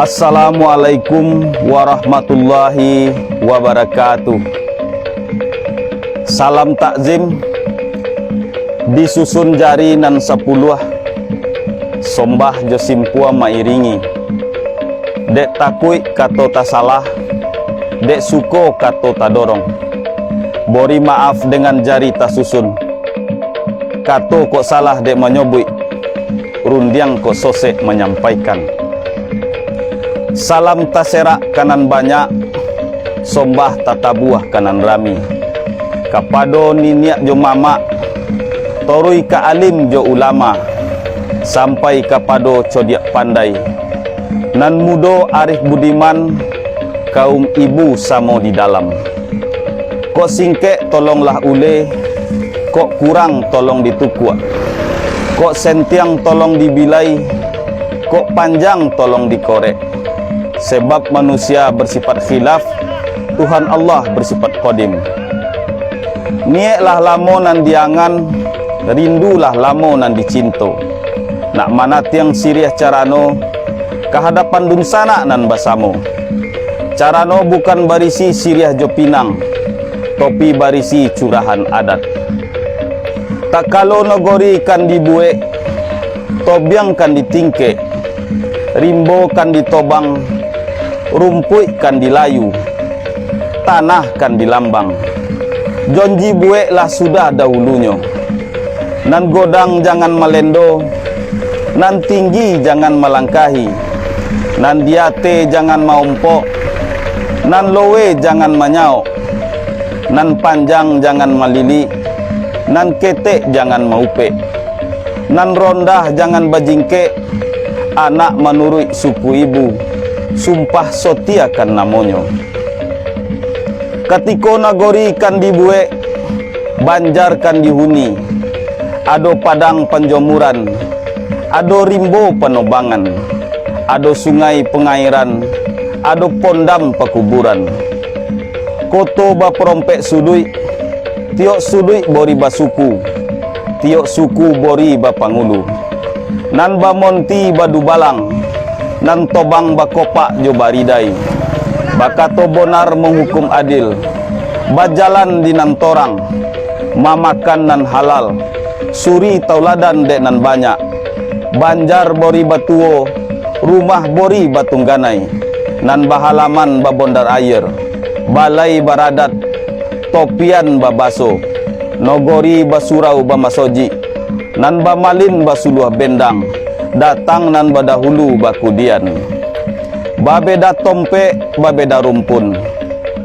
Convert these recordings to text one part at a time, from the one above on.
Assalamualaikum warahmatullahi wabarakatuh. Salam takzim disusun jari nan sepuluh sombah josimpua mairingi. Dek takui kato tak salah, dek suko kato tak dorong. Bori maaf dengan jari tak susun. Kato kok salah dek menyobui, rundiang kok sosek menyampaikan. Salam taserak kanan banyak, sombah tata buah kanan rami. Kapado niniak jo mama, torui ka alim jo ulama, sampai kapado codiak pandai. Nan mudo arif budiman, kaum ibu samo di dalam. Kok singkek tolonglah ule, kok kurang tolong ditukua. Kok sentiang tolong dibilai, kok panjang tolong dikorek. Sebab manusia bersifat khilaf, Tuhan Allah bersifat qadim. Nieklah lamo nan diangan, rindulah lamo nan dicinto. Nak mana tiang siriah carano, kehadapan dunsana nan basamo. Carano bukan barisi siriah jo pinang, topi barisi curahan adat. Tak kalau nogori kan dibuek, tobiang kan ditingke, rimbo kan ditobang, rumput kan dilayu, tanah kan dilambang. Jonji buek lah sudah dahulunya. Nan godang jangan melendo, nan tinggi jangan melangkahi, nan diate jangan maumpo, nan lowe jangan manyau, nan panjang jangan malili, nan ketek jangan maupe, nan rondah jangan bajingke. Anak menurut suku ibu, sumpah sotia kan namonyo. Katiko nagori kan dibuek, banjar kan dihuni. Ado padang penjomuran, ado rimbo penobangan, ado sungai pengairan, ado pondam pekuburan. Koto ba perompek sudui, tiok sudui bori basuku, tiok suku bori ba pangulu. Nan ba monti badu balang, nan tobang bakopak jo baridai. Bakato bonar menghukum adil, bajalan di nan torang, mamakan nan halal, suri tauladan dek nan banyak. Banjar bori batuo, rumah bori batungganai, nan bahalaman babondar air, balai baradat, topian babaso, nogori basurau bamasoji, nan bamalin basuluh bendang, datang nan badahulu bakudian. Babeda tompe, babeda rumpun,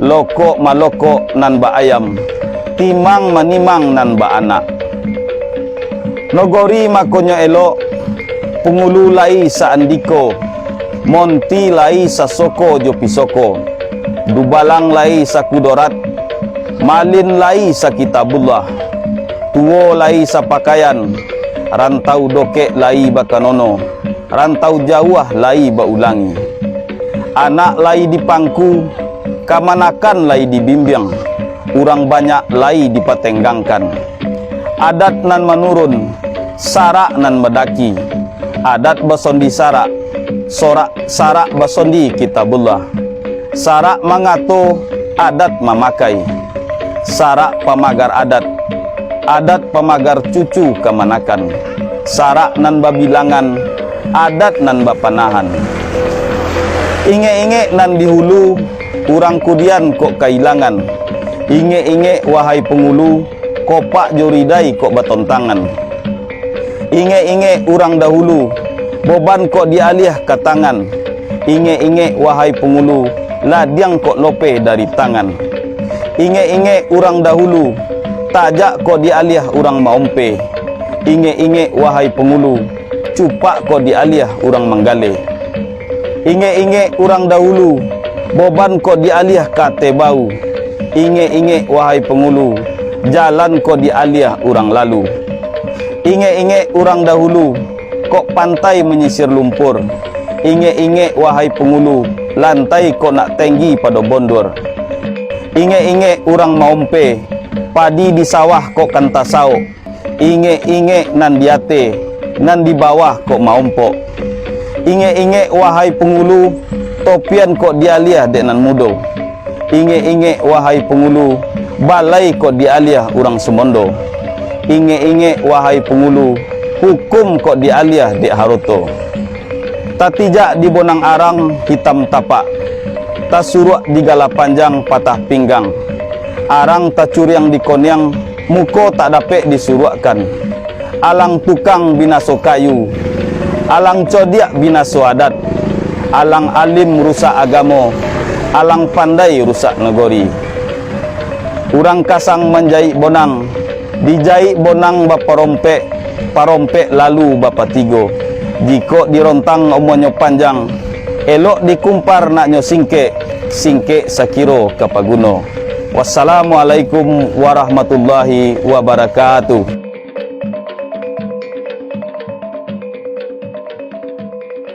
loko maloko nan ba ayam, timang manimang nan ba anak. Nogori makonyo elo, pungulu lai sa andiko, monti lai sa soko jo pisoko, dubalang lai sa kudorat, malin lai sa kitabullah, tuwo lai sa pakaian, rantau doke lai bakanono, rantau jauh lai baulangi. Anak lai dipangku, kamanakan lai dibimbing, urang banyak lai dipatenggangkan. Adat nan menurun, sarak nan medaki, adat basondi sarak, sarak basondi kitabullah. Sarak mangato, adat memakai, sarak pamagar adat, adat pamagar cucu kemanakan. Sarak nan babilangan, adat nan bapanahan. Inge-inge nan dihulu, urang kudian kok kailangan. Inge-inge wahai pengulu, kopak joridai kok batontangan. Inge-inge urang dahulu, boban kok dialih ke tangan. Inge-inge wahai pengulu, ladiang kok lope dari tangan. Inge-inge urang dahulu, tajak kok dialih urang maompe. Inge-inge wahai pengulu, cupak kok dialih urang manggale. Inge-inge urang dahulu, boban kok dialih kate bau. Inge-inge wahai pengulu, jalan kok dialih urang lalu. Inge-inge urang dahulu, kok pantai menyisir lumpur. Inge-inge wahai pengulu, lantai kok nak tinggi pada bondur. Inge-inge urang maompe, padi di sawah kok kantasau. Inge-inge nan diate, nan di bawah kok maompok. Inge-inge wahai pengulu, topian kok dialiah dek nan mudo. Inge-inge wahai pengulu, balai kok dialiah urang semondo. Inge-inge wahai pengulu, hukum kok dialiah dek haroto. Tatijak di bonang arang hitam tapak, tasuruak di gala panjang patah pinggang. Arang tacuriang di konyang, muko tak dapet disuruakkan. Alang tukang binaso kayu, alang codiak binaso adat. Alang alim rusak agamo, alang pandai rusak negori. Urang kasang menjahit bonang, dijahit bonang bapa rompek, parompek lalu bapa tigo. Jiko dirontang omonyo panjang, elok dikumpar naknyo singke, singke sakiro kapaguno. Wassalamualaikum warahmatullahi wabarakatuh.